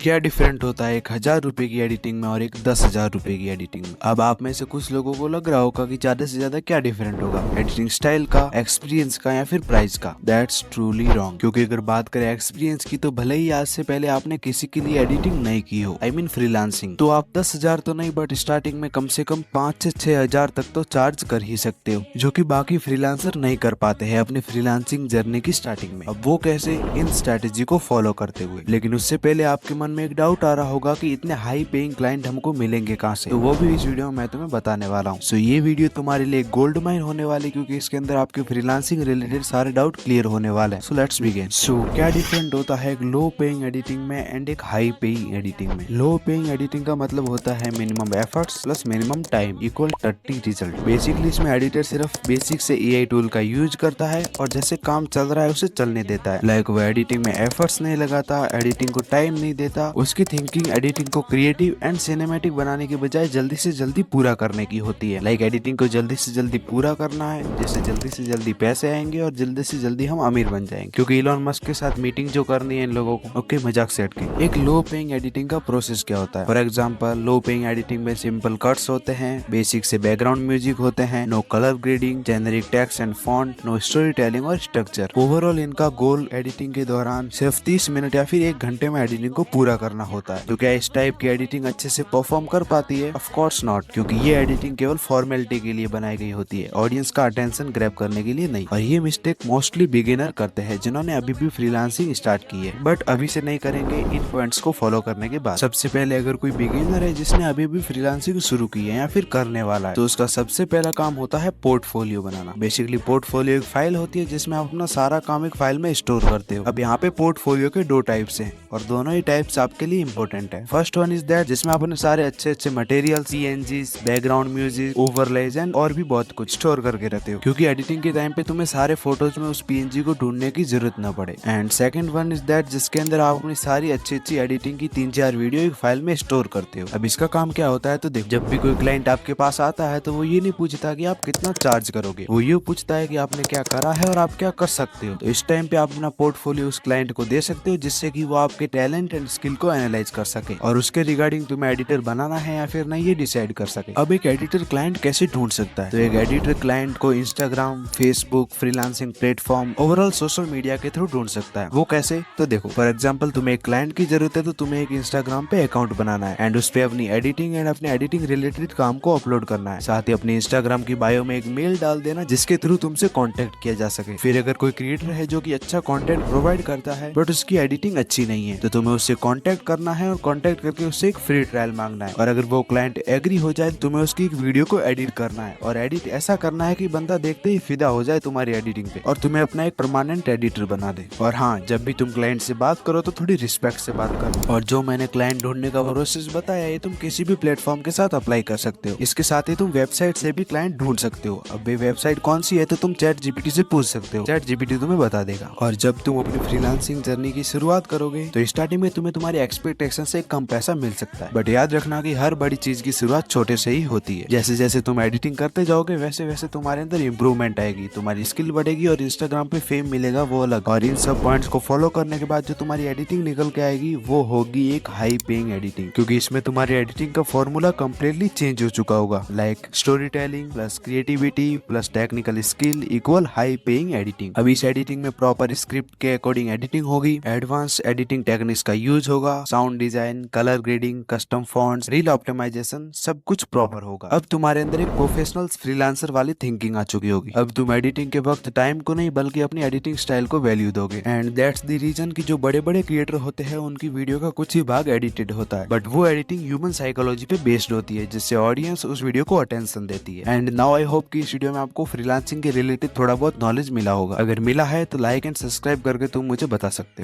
क्या डिफरेंट होता है 1,000 रुपए की एडिटिंग में और एक 10,000 रुपए की एडिटिंग में। अब आप में से कुछ लोगों को लग रहा होगा कि ज्यादा से ज्यादा क्या डिफरेंट होगा, एडिटिंग स्टाइल का, एक्सपीरियंस का या फिर प्राइस का। दैट्स ट्रूली रॉन्ग, क्योंकि अगर बात करें एक्सपीरियंस की तो भले ही आज से पहले आपने किसी के लिए एडिटिंग नहीं की हो, आई मीन फ्रीलांसिंग, तो आप 10,000 तो नहीं बट स्टार्टिंग में कम से कम 5 से 6,000 तक तो चार्ज कर ही सकते हो, जो कि बाकी फ्रीलांसर नहीं कर पाते हैं अपने फ्रीलांसिंग जर्नी की स्टार्टिंग में। अब वो कैसे? इन स्ट्रेटेजी को फॉलो करते हुए। लेकिन उससे पहले आपके मन में एक डाउट आ रहा होगा कि इतने हाई पेइंग क्लाइंट हमको मिलेंगे कहाँ से, तो वो भी इस वीडियो में मैं तुम्हें बताने वाला हूँ। सो ये वीडियो तुम्हारे लिए गोल्ड माइन होने वाली, क्योंकि इसके अंदर आपके फ्रीलांसिंग रिलेटेड सारे डाउट क्लियर होने वाले हैं। So let's begin. सो क्या डिफरेंट होता है एक लो पेइंग एडिटिंग में एंड एक हाई पेइंग एडिटिंग में? लो पेइंग एडिटिंग का मतलब होता है minimum efforts plus minimum time equal 30 result. Basically इसमें एडिटर सिर्फ बेसिक से एआई टूल का यूज करता है और जैसे काम चल रहा है उसे चलने देता है। लाइक वो एडिटिंग में एफर्ट्स नहीं लगाता, एडिटिंग को टाइम नहीं देता। उसकी थिंकिंग एडिटिंग को क्रिएटिव एंड सिनेमैटिक बनाने के बजाय जल्दी से जल्दी पूरा करने की होती है। लाइक एडिटिंग को जल्दी से जल्दी पूरा करना है, जिससे जल्दी से जल्दी पैसे आएंगे और जल्दी से जल्दी हम अमीर बन जाएंगे। क्योंकि इलॉन मस्क के साथ मीटिंग जो करनी है इन लोगों को, ओके मजाक से हटके। एक लो पेइंग एडिटिंग का प्रोसेस क्या होता है? For example, low paying editing में सिंपल कट्स होते हैं, बेसिक से बैकग्राउंड म्यूजिक होते हैं, no colour grading, generic text and font, no storytelling और स्ट्रक्चर। ओवरऑल इनका गोल एडिटिंग के दौरान सिर्फ 30 मिनट या फिर 1 घंटे में एडिटिंग को पूरा करना होता है। तो क्या इस टाइप की एडिटिंग अच्छे से परफॉर्म कर पाती है? ऑफ कोर्स नॉट, क्योंकि ये एडिटिंग केवल फॉर्मेलिटी के लिए बनाई गई होती है, ऑडियंस का अटेंशन ग्रैब करने के लिए नहीं। और ये मिस्टेक मोस्टली बिगिनर करते हैं जिन्होंने अभी भी फ्रीलांसिंग स्टार्ट की है, बट अभी से नहीं करेंगे इन पॉइंट्स को फॉलो करने के बाद। सबसे पहले अगर कोई बिगिनर है जिसने अभी भी फ्रीलांसिंग शुरू की है या फिर करने वाला है, तो उसका सबसे पहला काम होता है पोर्टफोलियो बनाना। बेसिकली पोर्टफोलियो एक फाइल होती है जिसमें आप अपना सारा काम एक फाइल में स्टोर करते हो। अब यहाँ पे पोर्टफोलियो के 2 टाइप्स हैं और दोनों ही टाइप्स आपके लिए इंपॉर्टेंट है। फर्स्ट वन इज दैट जिसमें आप अपने सारे अच्छे अच्छे materials, PNGs, background music, overlays and और भी बहुत कुछ स्टोर करके रहते हो, क्योंकि एडिटिंग के टाइम पे तुम्हें सारे फोटोज में उस पीएनजी को ढूंढने की जरूरत न पड़े। And second one is that जिसके अंदर आप अपनी सारी अच्छी अच्छी एडिटिंग की 3-4 वीडियो एक फाइल में स्टोर करते हो। अब इसका काम क्या होता है तो देखो, जब भी कोई क्लाइंट आपके पास आता है तो वो ये नहीं पूछता कि आप कितना चार्ज करोगे, वो ये पूछता है कि आपने क्या करा है और आप क्या कर सकते हो। तो इस टाइम पे आप अपना पोर्टफोलियो उस क्लाइंट को दे सकते हो, जिससे कि वो आपके टैलेंट एंड स्किल को एनालाइज कर सके और उसके रिगार्डिंग तुम्हें एडिटर बनाना है या फिर नहीं ये डिसाइड कर सके। अब एक एडिटर क्लाइंट कैसे ढूंढ सकता है? तो एक एडिटर क्लाइंट को Instagram, Facebook, freelancing platform, overall social media के थ्रू ढूंढ सकता है। वो कैसे? तो देखो, फॉर एग्जाम्पल तुम्हें एक क्लाइंट की जरूरत है तो तुम्हें एक इंस्टाग्राम पे अकाउंट बनाना है एंड उस पे अपनी एडिटिंग एंड अपने एडिटिंग रिलेटेड काम को अपलोड करना है। साथ ही अपने इंस्टाग्राम की बायो में एक मेल डाल देना जिसके थ्रू तुमसे कांटेक्ट किया जा सके। फिर अगर कोई क्रिएटर है जो कि अच्छा कंटेंट प्रोवाइड करता है बट उसकी एडिटिंग अच्छी नहीं है, तो तुम्हें उससे कांटेक्ट करना है और कांटेक्ट करके उससे एक फ्री ट्रायल मांगना है। और अगर वो क्लाइंट एग्री हो जाए तो तुम्हें उसकी एक वीडियो को एडिट करना है और एडिट ऐसा करना है कि बंदा देखते ही फिदा हो जाए तुम्हारी एडिटिंग पे और तुम्हें अपना एक परमानेंट एडिटर बना दे। और हाँ, जब भी तुम क्लाइंट से बात करो तो थोड़ी रिस्पेक्ट से बात करो। और जो मैंने क्लाइंट ढूंढने का प्रोसेस बताया ये तुम किसी भी प्लेटफॉर्म के साथ अप्लाई कर सकते हो। इसके साथ ही तुम वेबसाइट से भी क्लाइंट ढूंढ सकते हो। अब ये वेबसाइट कौन सी है तो तुम चैट जीपीटी से पूछ सकते हो, चैट जीपीटी तुम्हें बता देगा। और जब तुम अपनी फ्रीलांसिंग जर्नी की शुरुआत करोगे तो स्टार्टिंग में तुम्हें तुम्हारी एक्सपेक्टेशन से कम पैसा मिल सकता है, बट याद रखना कि हर बड़ी चीज की शुरुआत छोटे से ही होती है। जैसे जैसे तुम एडिटिंग करते जाओगे वैसे वैसे तुम्हारे अंदर इंप्रूवमेंट आएगी, तुम्हारी स्किल बढ़ेगी और इंस्टाग्राम पे फेम मिलेगा वो अलग। और इन सब पॉइंट्स को फॉलो करने के बाद जो तुम्हारी एडिटिंग निकल के आएगी वो होगी एक हाई पेइंग एडिटिंग, क्योंकि इसमें तुम्हारी एडिटिंग का फॉर्मूला कम्प्लीटली चेंज हो चुका होगा। Like storytelling plus creativity plus technical skill equal high paying editing. अब इस एडिटिंग में प्रॉपर स्क्रिप्ट के अकॉर्डिंग एडिटिंग होगी, एडवांस एडिटिंग टेक्निक्स का यूज होगा, sound design, colour grading, custom fonts, reel optimisation सब कुछ प्रॉपर होगा। अब तुम्हारे अंदर एक प्रोफेशनल फ्रीलांसर वाली थिंकिंग आ चुकी होगी। अब तुम एडिटिंग के वक्त टाइम को नहीं बल्कि अपनी एडिटिंग स्टाइल को वैल्यू दोगे। एंड दैट्स द रीजन कि जो बड़े बड़े क्रिएटर होते हैं उनकी वीडियो का कुछ ही भाग एडिटेड होता है, बट वो एडिटिंग ह्यूमन साइकोलॉजी पे बेस्ड होती है, जिससे ऑडियंस उस वीडियो को अटेंशन देती है। एंड नाउ आई होप कि इस वीडियो में आपको फ्रीलांसिंग के रिलेटेड थोड़ा बहुत नॉलेज मिला होगा। अगर मिला है तो लाइक एंड सब्सक्राइब करके तुम मुझे बता सकते हो।